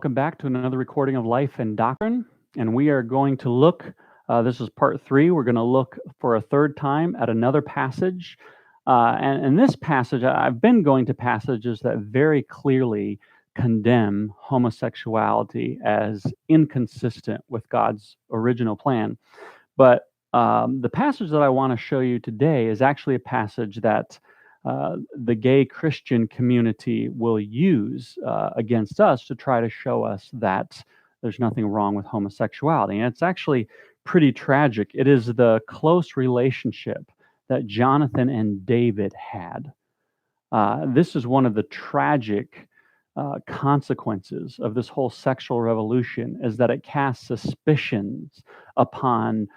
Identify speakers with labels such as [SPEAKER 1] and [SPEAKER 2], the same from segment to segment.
[SPEAKER 1] Welcome back to another recording of Life and Doctrine. And we are going to look, this is part 3, we're going to look for a third time at another passage. And this passage, I've been going to passages that very clearly condemn homosexuality as inconsistent with God's original plan. But the passage that I want to show you today is actually a passage that the gay Christian community will use against us to try to show us that there's nothing wrong with homosexuality. And it's actually pretty tragic. It is the close relationship that Jonathan and David had. This is one of the tragic consequences of this whole sexual revolution, is that it casts suspicions upon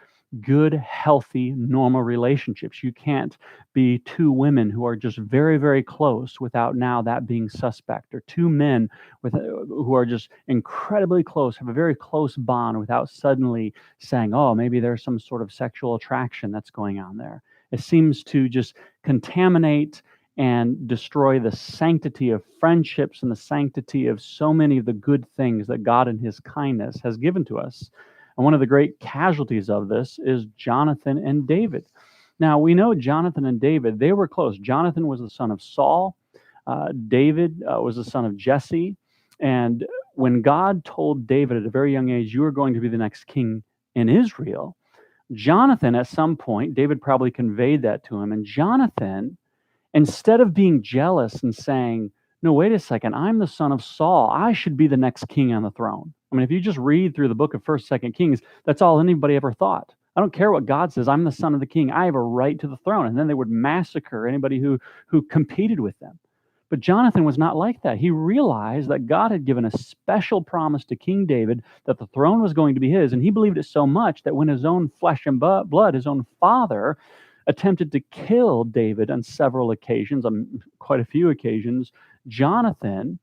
[SPEAKER 1] good, healthy, normal relationships. You can't be two women who are just very, very close without now that being suspect, or two men who are just incredibly close, have a very close bond without suddenly saying, oh, maybe there's some sort of sexual attraction that's going on there. It seems to just contaminate and destroy the sanctity of friendships and the sanctity of so many of the good things that God in his kindness has given to us. And one of the great casualties of this is Jonathan and David. Now, we know Jonathan and David, they were close. Jonathan was the son of Saul. David was the son of Jesse. And when God told David at a very young age, you are going to be the next king in Israel, Jonathan, at some point, David probably conveyed that to him. And Jonathan, instead of being jealous and saying, no, wait a second, I'm the son of Saul, I should be the next king on the throne. I mean, if you just read through the book of 1st, 2nd Kings, that's all anybody ever thought. I don't care what God says, I'm the son of the king, I have a right to the throne. And then they would massacre anybody who competed with them. But Jonathan was not like that. He realized that God had given a special promise to King David that the throne was going to be his, and he believed it so much that when his own flesh and blood, his own father, attempted to kill David on several occasions, on quite a few occasions, Jonathan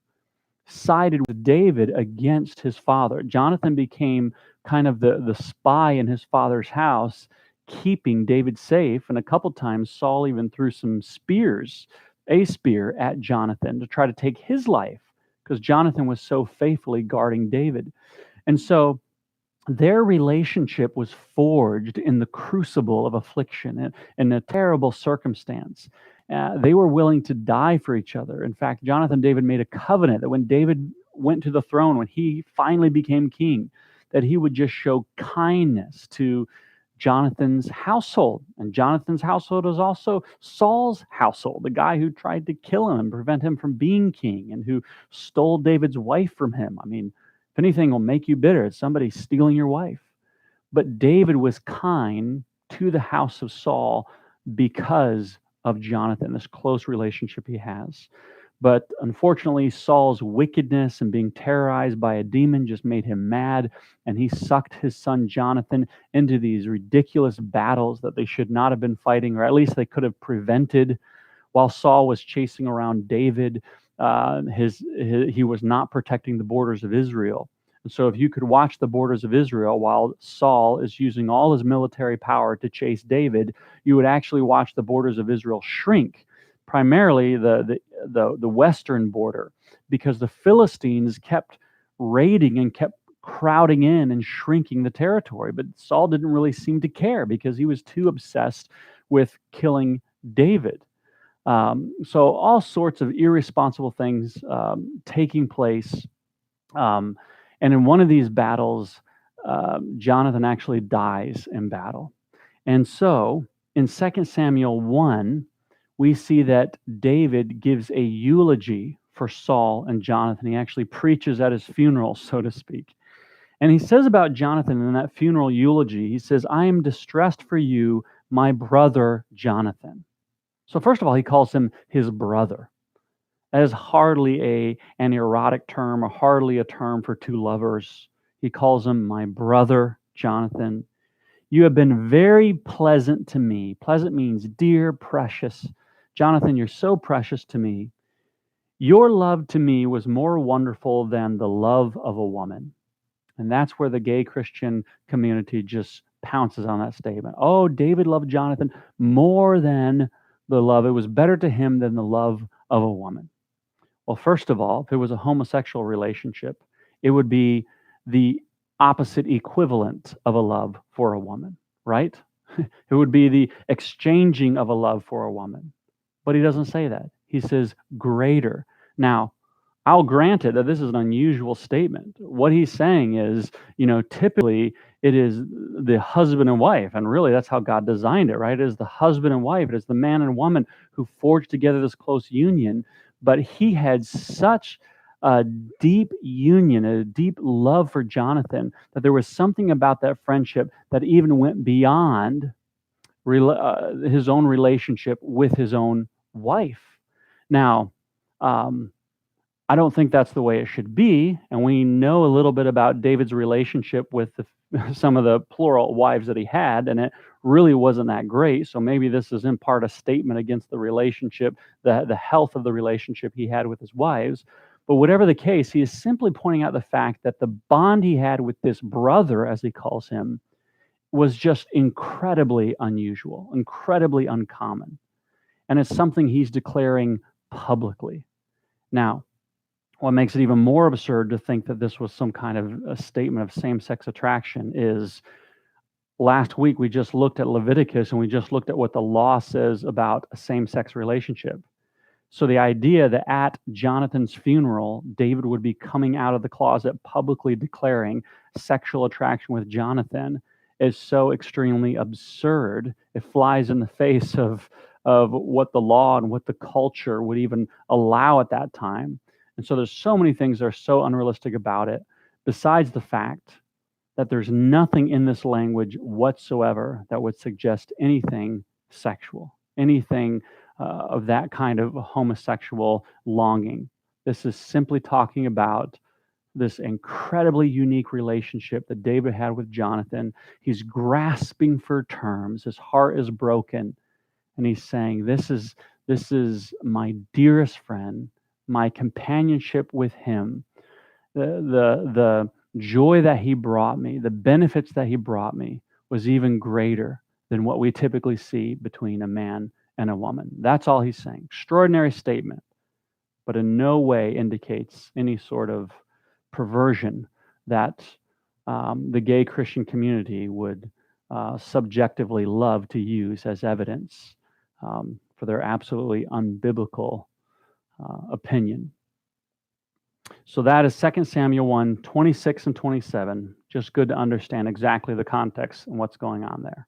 [SPEAKER 1] sided with David against his father. Jonathan became kind of the spy in his father's house, keeping David safe. And a couple times, Saul even threw a spear at Jonathan to try to take his life, because Jonathan was so faithfully guarding David. And so their relationship was forged in the crucible of affliction, in a terrible circumstance. They were willing to die for each other. In fact, Jonathan and David made a covenant that when David went to the throne, when he finally became king, that he would just show kindness to Jonathan's household. And Jonathan's household is also Saul's household, the guy who tried to kill him and prevent him from being king, and who stole David's wife from him. I mean, if anything will make you bitter, it's somebody stealing your wife. But David was kind to the house of Saul because of Jonathan, this close relationship he has. But unfortunately, Saul's wickedness and being terrorized by a demon just made him mad, and he sucked his son Jonathan into these ridiculous battles that they should not have been fighting, or at least they could have prevented. While Saul was chasing around David, he was not protecting the borders of Israel. And so if you could watch the borders of Israel while Saul is using all his military power to chase David, you would actually watch the borders of Israel shrink, primarily the western border, because the Philistines kept raiding and kept crowding in and shrinking the territory. But Saul didn't really seem to care, because he was too obsessed with killing David. So all sorts of irresponsible things taking place. And in one of these battles, Jonathan actually dies in battle. And so in 2 Samuel 1, we see that David gives a eulogy for Saul and Jonathan. He actually preaches at his funeral, so to speak. And he says about Jonathan in that funeral eulogy, he says, I am distressed for you, my brother Jonathan. So first of all, he calls him his brother. That is hardly an erotic term, or hardly a term for two lovers. He calls him my brother Jonathan. You have been very pleasant to me. Pleasant means dear, precious. Jonathan, you're so precious to me. Your love to me was more wonderful than the love of a woman. And that's where the gay Christian community just pounces on that statement. Oh, David loved Jonathan more than the love. It was better to him than the love of a woman. Well, first of all, if it was a homosexual relationship, It would be the opposite equivalent of a love for a woman, right? It would be the exchanging of a love for a woman. But he doesn't say that. He says greater. Now, I'll grant it that this is an unusual statement. What he's saying is, typically it is the husband and wife, and really that's how God designed it, right? It is the husband and wife, it is the man and woman who forged together this close union. But he had such a deep union, a deep love for Jonathan, that there was something about that friendship that even went beyond his own relationship with his own wife. Now, um, I don't think that's the way it should be, and we know a little bit about David's relationship with some of the plural wives that he had, and it really wasn't that great. So maybe this is in part a statement against the relationship, the health of the relationship he had with his wives. But whatever the case, he is simply pointing out the fact that the bond he had with this brother, as he calls him, was just incredibly unusual, incredibly uncommon. And it's something he's declaring publicly. Now, what makes it even more absurd to think that this was some kind of a statement of same-sex attraction is last week we just looked at Leviticus and we just looked at what the law says about a same-sex relationship. So the idea that at Jonathan's funeral, David would be coming out of the closet publicly declaring sexual attraction with Jonathan is so extremely absurd. It flies in the face of what the law and what the culture would even allow at that time. And so there's so many things that are so unrealistic about it, besides the fact that there's nothing in this language whatsoever that would suggest anything sexual, anything of that kind of homosexual longing. This is simply talking about this incredibly unique relationship that David had with Jonathan. He's grasping for terms. His heart is broken, and he's saying, "This is my dearest friend, my companionship with him, the joy that he brought me, the benefits that he brought me was even greater than what we typically see between a man and a woman." That's all he's saying. Extraordinary statement, but in no way indicates any sort of perversion that the gay Christian community would subjectively love to use as evidence for their absolutely unbiblical opinion. So that is 2 Samuel 1, 26 and 27. Just good to understand exactly the context and what's going on there.